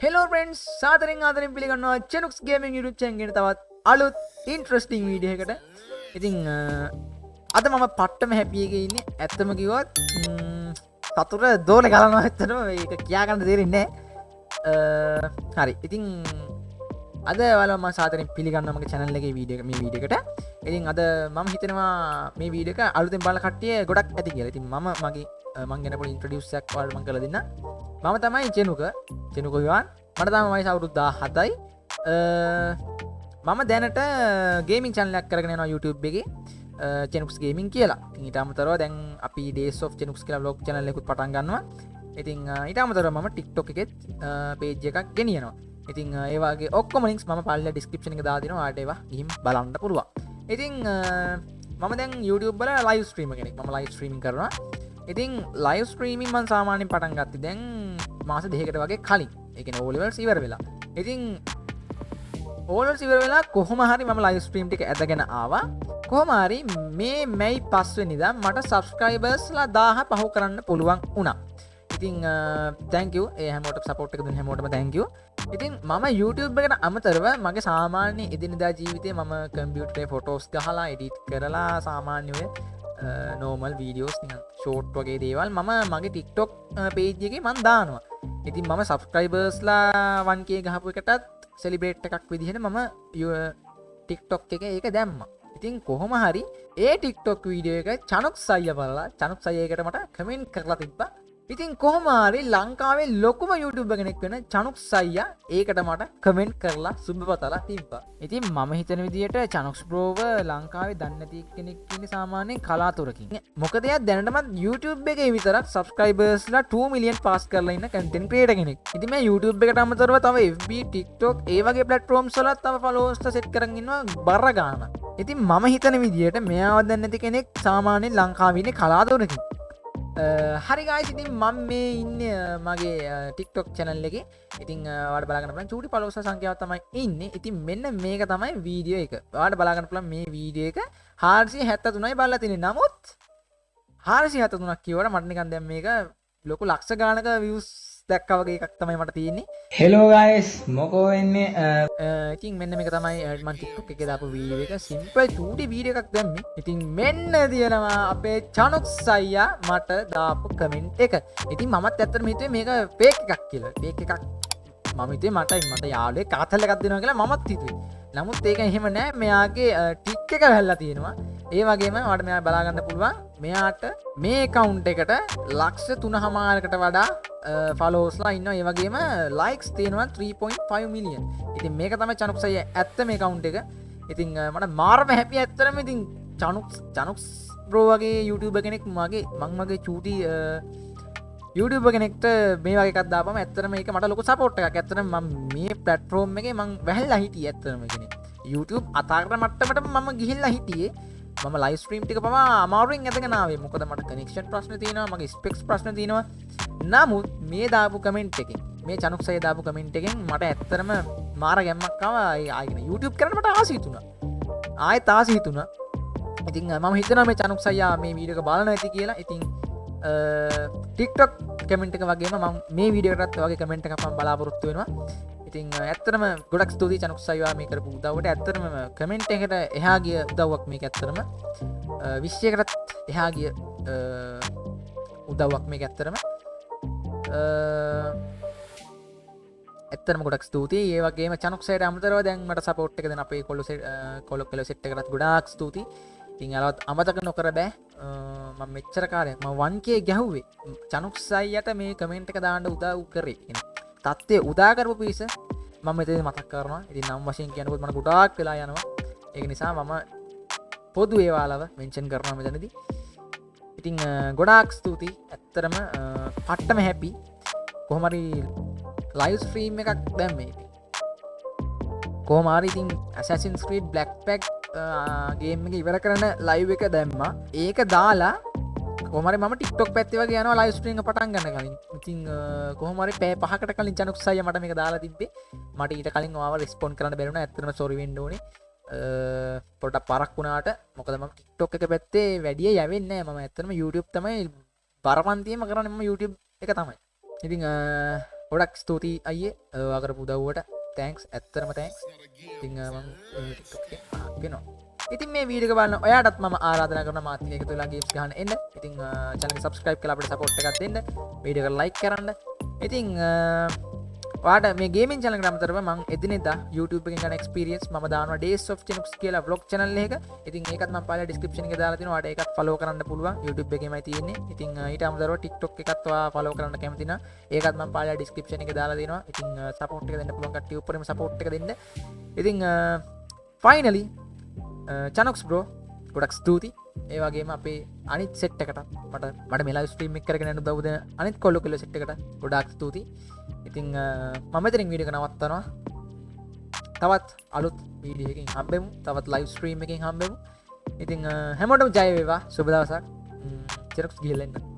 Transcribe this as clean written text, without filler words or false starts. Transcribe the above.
Hello friends, සාදරයෙන් ආදරයෙන් පිළිගන්නවා Chenux Gaming YouTube channel එකට තවත් අලුත් interesting video එකකට. ඉතින් අද මම පට්ටම happy එකේ ඉන්නේ. ඇත්තම කිව්වොත් සතුට දෝලේ ගලනවා ඇත්තටම මේක කියා ගන්න දෙන්නේ නැහැ. හරි. ඉතින් අද ඔයාලා මම සාදරයෙන් පිළිගන්නවා මගේ channel එකේ මේ video එකට. ඉතින් අද මම හිතනවා මේ video එක අලුතෙන් බලන කට්ටිය ගොඩක් ඇති කියලා. ඉතින් මම ගැන පොඩි introduce එකක් ඔයාලට මම කරලා දෙන්න. මම තමයි චෙනුක ඉවන් මට තම වයස අවුරුදු 17යි. මම දැනට ගේමින් channel එකක් කරගෙන යනවා YouTube එකේ Chenux Gaming කියලා. ඉතින් ඊට අමතරව දැන් අපි Days of Chenux කියලා vlog channel එකකුත් පටන් ගන්නවා. ඉතින් ඊට අමතරව මම TikTok එකෙත් page එකක් ගෙනියනවා. ඉතින් ඒ වගේ ඔක්කොම links මම පල්ලේ description එකේ දාලා දෙනවා. ඔයාලට ඒවා ගිහින් බලන්න පුළුවන්. ඉතින් මම දැන් YouTube වල live streamer කෙනෙක්. මම live streaming කරනවා. ඉතින් live streaming මම සාමාන්‍යයෙන් පටන් ගත්තේ දැන් මාස දෙකකට වගේ කලින්. ඒ කියන්නේ O levels ඉවර වෙලා. ඉතින් O levels ඉවර වෙලා කොහොම හරි මම live stream ටික ඇදගෙන ආවා. කොහොම හරි මේ මැයි 5 වෙනිදා මට subscribers ලා 1000 පහු කරන්න පුළුවන් වුණා. ඉතින් thank you ඒ හැමෝටම support එක දුන්න හැමෝටම thank you. ඉතින් මම YouTube එකට අමතරව මගේ සාමාන්‍ය එදිනෙදා ජීවිතේ මම කම්පියුටරේ photos ගහලා edit කරලා සාමාන්‍ය ඔය normal videos නිකන් short වගේ දේවල් මම මගේ TikTok page එකේ මම දානවා. ඉතින් මම subscribers ලා 1k ගහපු එකටත් celebrate එකක් විදිහට මම TikTok එකේ ඒක දැම්මා. ඉතින් කොහොම හරි ඒ TikTok වීඩියෝ එක චනුක් සයියා බලලා චනුක් සයියා එකට මට කමෙන්ට් කරලා තිබ්බා. ඉතින් කොහොම හරි ලංකාවේ ලොකුම YouTuber කෙනෙක් වෙන චනුක් සයියා ඒකට මට කමෙන්ට් කරලා සුබ පතලා තිබ්බා. ඉතින් මම හිතන විදිහට චනුක්ස් බ්‍රෝව ලංකාවේ දන්නේ නැති කෙනෙක් ඉන්නේ සාමාන්‍යයෙන් කලාතුරකින්. මොකද එයා දැනටමත් YouTube එකේ විතරක් subscribers ලා 2 million pass කරලා ඉන්න content creator කෙනෙක්. ඉතින් මම YouTube එකට අමතරව තව FB, TikTok ඒ වගේ platforms වලත් තව followers set කරගෙන ඉන්නවා බර ගානක්. ඉතින් මම හිතන විදිහට මෙයාව දන්නේ නැති කෙනෙක් සාමාන්‍යයෙන් ලංකාවේ ඉන්නේ කලාතුරකින්. හරි guys, ඉතින් මම මේ ඉන්නේ මගේ TikTok channel එකේ. ඉතින් ඔයාලට බලා ගන්න පුළුවන් චූටි followers සංඛ්‍යාව තමයි ඉන්නේ. ඉතින් මෙන්න මේක තමයි වීඩියෝ එක. ඔයාලට බලා ගන්න පුළුවන් මේ වීඩියෝ එක 473යි බලලා තියෙන්නේ. නමුත් 473ක් කියවර මට නිකන් දැන් මේක ලොකු ලක්ෂ ගානක views දැක්කා වගේ එකක් තමයි මට තියෙන්නේ. හෙලෝ ගයිස් මොකෝ වෙන්නේ ඉතින් මෙන්න මේක තමයි මම TikTok එකේ දාපු වීඩියෝ එක. සිම්පල් චූටි වීඩියෝ එකක් දැම්මේ. ඉතින් මෙන්න තියෙනවා අපේ චනුක් සයියා මට දාපු කමෙන්ට් එක. ඉතින් මමත් ඇත්තටම හිතුවේ මේක ෆේක් එකක් කියලා. ෆේක් එකක් මම හිතුවේ මට යාළුවෙක් කාතල් එකක් දෙනවා කියලා මමත් හිතුවේ. නමුත් ඒක එහෙම නෑ. මෙයාගේ ටික් එක වැහලා තියෙනවා. ඒ වගේම ඔයාලට මෙයා බලා ගන්න පුළුවන් මෙයාට මේ account එකට ලක්ෂ 3.5කට වඩා followers ලා ඉන්නවා. ඒ වගේම likes තියෙනවා 3.5 million. ඉතින් මේක තමයි චනුක් සයියා ඇත්ත මේ account එක. ඉතින් මට මාරම happy ඇත්තටම. ඉතින් චනුක්ස් bro වගේ YouTuber කෙනෙක් මගේ චූටි YouTuber කෙනෙක්ට මේ වගේ එකක් දාපම ඇත්තටම ඒක මට ලොකු support එකක්. ඇත්තටම මම මේ platform එකේ මම වැහැලා හිටියේ ඇත්තටම කියන්නේ. YouTube අතාරන මට්ටමට මම ගිහිල්ලා හිටියේ. මම ලයිව් ස්ට්‍රීම් ටික පවා අමාරුවෙන් ඇදගෙන ආවේ. මොකද මට කනෙක්ෂන් ප්‍රශ්න තියෙනවා, මගේ ස්පෙක්ස් ප්‍රශ්න තියෙනවා. නමුත් මේ දාපු කමෙන්ට් එකෙන්, මේ චනුක් සයියා දාපු කමෙන්ට් එකෙන් මට ඇත්තටම මාර ගැම්මක් ආවා. ආයෙත් YouTube කරන්න මට ආස හිතුණා. ආයෙත් ආස හිතුණා. ඉතින් මම හිතනවා මේ චනුක් සයියා මේ වීඩියෝ එක බලනවා ඇති කියලා. ඉතින් TikTok කමෙන්ට් එක වගේම මම මේ වීඩියෝ එකටත් වගේ කමෙන්ට් එකක් මම බලාපොරොත්තු වෙනවා. ඉතින් ඇත්තටම ගොඩක් ස්තුතියි චනුක් සයියා මේ කරපු උදව්වට. ඇත්තටම කමෙන්ට් එකට එහා ගිය උදව්වක් මේක. ඇත්තටම 20කටත් එහා ගිය උදව්වක් මේක. ඇත්තටම ගොඩක් ස්තුතියි. ඒ වගේම චනුක් සයියාට අමතරව දැන් මට සපෝට් එක දෙන අපේ කොල්ලෝ සෙට් එකටත් ගොඩාක් ස්තුතියි. ඉතින් අලවත් අමතක නොකර බෑ. මම මෙච්චර කාලයක් මම 1k ගැහුවේ චනුක් සයියාට මේ කමෙන්ට් එක දාන්න උදව් කරේ. තත්ත්වය උදා කරපු පිස මම මෙතන මතක් කරනවා. ඉතින් නම් වශයෙන් කියනකොට මට ගොඩාක් වෙලා යනවා. ඒක නිසා මම පොදු ඒවාලව මෙන්ෂන් කරනවා මෙතනදී. ඉතින් ගොඩාක් ස්තුතියි. ඇත්තටම පට්ටම හැපි. කොහොම හරි ලයිව් ස්ට්‍රීම් එකක් දැම්මේ. ඉතින් කොහොම හරි ඉතින් Assassin's Creed Black Flag game එක ඉවර කරන ලයිව් එක දැම්මා. ඒක දාලා කොහොම හරි මම TikTok පැත්තේ වගේ යනවා ලයිව් ස්ට්‍රීම් එක පටන් ගන්න කලින්. ඉතින් කොහොම හරි පැය 5කට කලින් චනුක් සයියා මට මේක දාලා තිබ්බේ. මට ඊට කලින් ඔයාව රෙස්පොන්ඩ් කරන්න බැරි වුණා. ඇත්තටම සෝරි වෙන්න ඕනේ. පොඩ්ඩක් පරක් වුණාට. මොකද මම TikTok එක පැත්තේ වැඩි යවෙන්නේ නැහැ. මම ඇත්තටම YouTube තමයි බරපන්තියම කරන්නේ. මම YouTube එක තමයි. ඉතින් ගොඩක් ස්තුතියි අයියේ ඔයා කරපු උදව්වට තෑන්ක්ස් ඇත්තරම තෑන්ක්ස් ඉතින් මම TikTok එකේ පහක් වෙනවා ඉතින් මේ වීඩියෝ එක බලන ඔයාටත් මම ආරාධනා කරනවා මාත් එක්ක එකතු වෙලා ගේම්ස් ගහන්න එන්න ඉතින් channel එක subscribe කරලා අපිට support එකක් දෙන්න වීඩියෝ එක like කරන්න ඉතින් ඔයාට මේ ගේමින් channel එකට අමතරව මම එදිනෙදා YouTube එකෙන් ගන්න experience මම දානවා Days of Chinooks කියලා vlog channel එක. ඉතින් ඒකත් මම පහළ description එකේ දාලා තිනවා. ඔයාට ඒකත් follow කරන්න පුළුවන්. YouTube එකේමයි තියෙන්නේ. ඉතින් ඊට අමතරව TikTok එකත් ඔයා follow කරන්න කැමති නම් ඒකත් මම පහළ description එකේ දාලා දෙනවා. ඉතින් support එක දෙන්න පුළුවන් කට්ටිය උඩරම support එක දෙන්න. ඉතින් finally Chinooks bro ගොඩක් ස්තුතියි. ඒ වගේම අපේ අනිත් set එකට මට මේ live stream එක කරගෙන යන්න උදව් දෙන අනිත් කොල්ලෝ කෙල්ලෝ set එකට ගොඩාක් ස්තුතියි. ඉතින් මම මෙතනින් වීඩියෝ එක නවත්තනවා. තවත් අලුත් වීඩියෝ එකකින් හම්බෙමු. තවත් live stream එකකින් හම්බෙමු. ඉතින් හැමෝටම ජය වේවා. සුබ දවසක්. Chinooks ගිහලා එන්න.